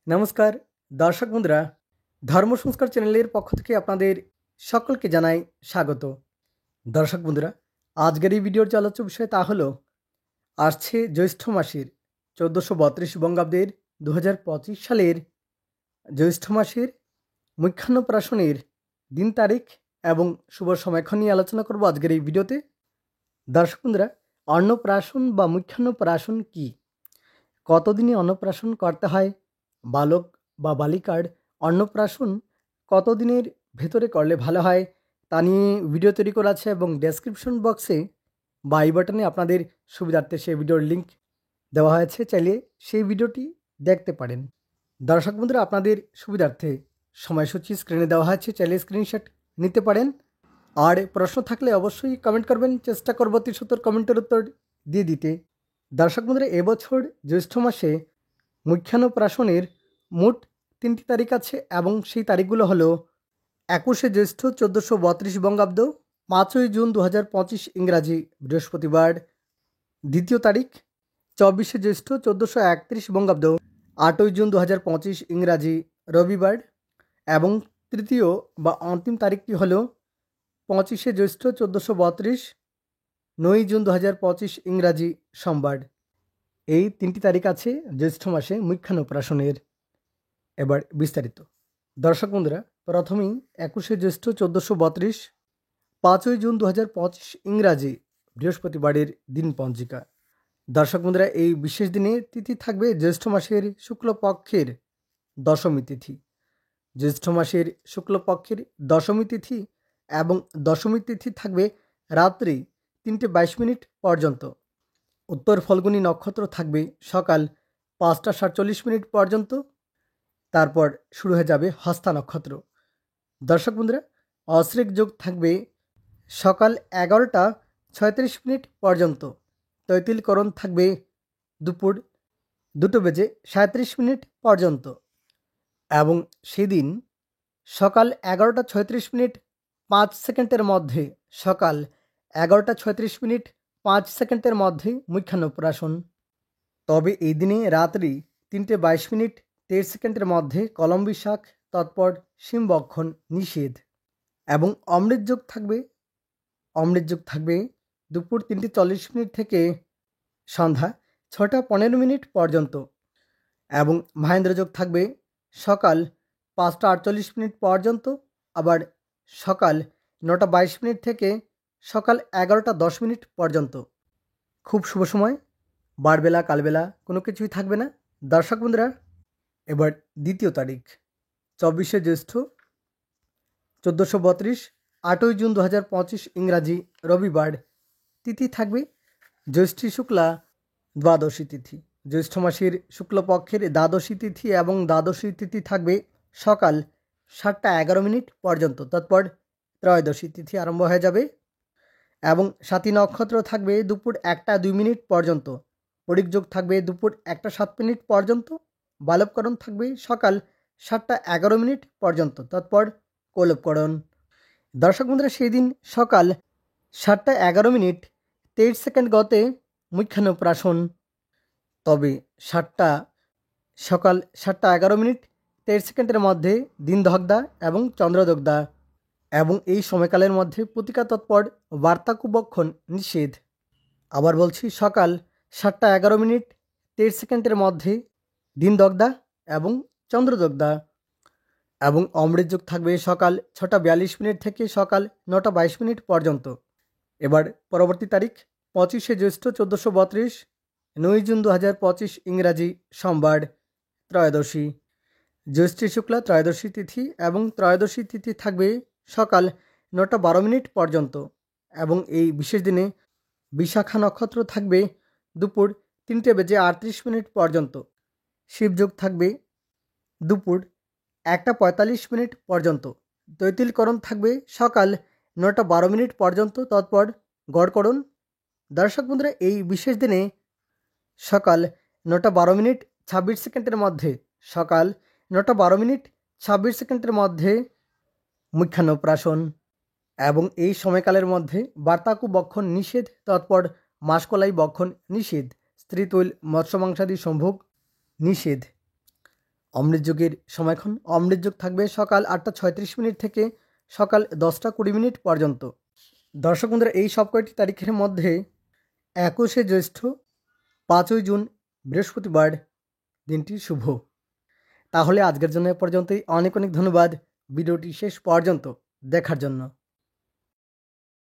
নমস্কার দর্শক বন্ধুরা, ধর্ম সংস্কার চ্যানেলের পক্ষ থেকে আপনাদের সকলকে জানাই স্বাগত। দর্শক বন্ধুরা, আজকের এই ভিডিওর যে আলোচ্য বিষয় তা হলো আসছে জ্যৈষ্ঠ মাসের 1432 বঙ্গাব্দের 2025 সালের জ্যৈষ্ঠ মাসের মুখ্যান্নপ্রাশনের দিন তারিখ এবং শুভ সময়ক্ষণ নিয়ে আলোচনা করব আজকের এই ভিডিওতে। দর্শক বন্ধুরা, অন্নপ্রাশন বা মুখ্যান্নপ্রাশন কি, কতদিনে অন্নপ্রাশন করতে হয়, বালক বা বালিকার অন্নপ্রাশন কতদিনের ভেতরে করলে ভালো হয় তা নিয়ে ভিডিও তৈরি করা আছে এবং ডেসক্রিপশন বক্সে বা আই বাটনে আপনাদের সুবিধার্থে সেই ভিডিওর লিঙ্ক দেওয়া হয়েছে, চাইলে সেই ভিডিওটি দেখতে পারেন। দর্শক বন্ধুরা, আপনাদের সুবিধার্থে সময়সূচি স্ক্রিনে দেওয়া হয়েছে, চাইলে স্ক্রিনশট নিতে পারেন। আর প্রশ্ন থাকলে অবশ্যই কমেন্ট করবেন, চেষ্টা করব 73 কমেন্টের উত্তর দিয়ে দিতে। দর্শক বন্ধুরা, এবছর জ্যৈষ্ঠ মাসে মুখ্যান্নপ্রাশনের মোট 3টি তারিখ আছে এবং সেই তারিখগুলো হলো 21শে জ্যৈষ্ঠ 1432 বঙ্গাব্দ, 5ই জুন 2025 ইংরাজি বৃহস্পতিবার। দ্বিতীয় তারিখ 24শে জ্যৈষ্ঠ 1431 বঙ্গাব্দ, 8ই জুন 2025 ইংরাজি রবিবার। এবং তৃতীয় বা অন্তিম তারিখটি হলো 25শে জ্যৈষ্ঠ 1432 9ই জুন 2025 ইংরাজি সোমবার। এই 3টি তারিখ আছে জ্যৈষ্ঠ মাসে মুখ্যান্নপ্রাশনের। এবার বিস্তারিত। দর্শক বন্ধুরা, প্রথমেই 21শে জ্যৈষ্ঠ 1432 5ই জুন 2025 ইংরাজি বৃহস্পতিবারের দিন পঞ্জিকা। দর্শক বন্ধুরা, এই বিশেষ দিনে তিথি থাকবে জ্যৈষ্ঠ মাসের শুক্লপক্ষের দশমী তিথি। জ্যৈষ্ঠ মাসের শুক্লপক্ষের দশমী তিথি এবং দশমী তিথি থাকবে রাত্রি 3:22 পর্যন্ত। উত্তর ফল্গুনী নক্ষত্র থাকবে সকাল 5:47 পর্যন্ত, তারপর শুরু হয়ে যাবে হস্তা নক্ষত্র। দর্শক বন্ধুরা, অশ্রিক যোগ থাকবে সকাল 11:36 পর্যন্ত। তৈতিলকরণ থাকবে দুপুর 2:37 পর্যন্ত এবং সেদিন সকাল 11:36 5 মধ্যে, সকাল 11:36 5 মধ্যে মুখ্যান্নপ্রাশন। তবে এই দিনে রাত্রি 3:22 13 মধ্যে কলম্বি শাক তৎপর শিমবক্ষণ নিষেধ। এবং অমৃতযোগ থাকবে দুপুর 3:40 থেকে সন্ধ্যা 6:15 পর্যন্ত। এবং মহেন্দ্রযোগ থাকবে সকাল 5:48 পর্যন্ত, আবার সকাল 9:22 থেকে সকাল 11:10 পর্যন্ত। খুব শুভ সময়, বারবেলা কালবেলা কোনো কিছুই থাকবে না। দর্শক বন্ধুরা, এবার দ্বিতীয় তারিখ 24শে জ্যৈষ্ঠ 1432 8ই জুন 2025 ইংরাজি রবিবার। তিথি থাকবে জ্যৈষ্ঠী শুক্লা দ্বাদশী তিথি। জ্যৈষ্ঠ মাসের শুক্লপক্ষের দ্বাদশী তিথি এবং দ্বাদশী তিথি থাকবে সকাল 7:11 পর্যন্ত, তারপর ত্রয়োদশী তিথি আরম্ভ হয়ে যাবে। এবং সাথী নক্ষত্র থাকবে দুপুর 1:02 পর্যন্ত। পরিযোগ থাকবে দুপুর 1:07 পর্যন্ত। বালবকরণ থাকবে সকাল 7:11 পর্যন্ত, তারপর কোলবকরণ। দর্শক বন্ধুরা, সেই দিন সকাল 7:11 23 গতে মুখ্যান্নপ্রাশন। তবে সকাল 7:11 23 মধ্যে দিন দগ্ধা এবং চন্দ্রদগ্ধা, এবং এই সময়কালের মধ্যে প্রতিকা তৎপর বার্তাকুবক্ষণ নিষেধ। আবার বলছি, সকাল 7:11 23 মধ্যে দিন দগ্ধা এবং চন্দ্রদগ্ধা। এবং অমৃতযোগ থাকবে সকাল 6:42 থেকে সকাল 9:22 পর্যন্ত। এবার পরবর্তী তারিখ 25শে জ্যৈষ্ঠ 1432 9ই জুন 2025 ইংরাজি সোমবার, ত্রয়োদশী। জ্যৈষ্ঠী শুক্লা ত্রয়োদশী তিথি এবং ত্রয়োদশী তিথি থাকবে সকাল 9:12 পর্যন্ত। এবং এই বিশেষ দিনে বিশাখা নক্ষত্র থাকবে দুপুর 3:38 পর্যন্ত। শিবযোগ থাকবে দুপুর 1:45 পর্যন্ত। তৈতিলকরণ থাকবে সকাল 9:12 পর্যন্ত, তৎপর গড়করণ। দর্শক বন্ধুরা, এই বিশেষ দিনে সকাল 9:12 মধ্যে, সকাল 9:12 মধ্যে মুখ্যান্নপ্রাশন। এবং এই সময়কালের মধ্যে বার্তাকুবক্ষণ নিষেধ, তৎপর মাসকলাই বক্ষণ নিষেধ। স্ত্রীতৈল মৎস্যমাংসাদি সম্ভোগ নিষেধ। অমৃত যোগের সময়ক্ষণ অমৃত যোগ থাকবে সকাল 8:36 থেকে সকাল 10:20 পর্যন্ত। দর্শক বন্ধুরা, এই সব কয়টি তারিখের মধ্যে 21শে জ্যৈষ্ঠ, 5ই জুন বৃহস্পতিবার দিনটি শুভ। তাহলে আজকের জন্য এ পর্যন্তই। অনেক অনেক ধন্যবাদ ভিডিওটি শেষ পর্যন্ত দেখার জন্য।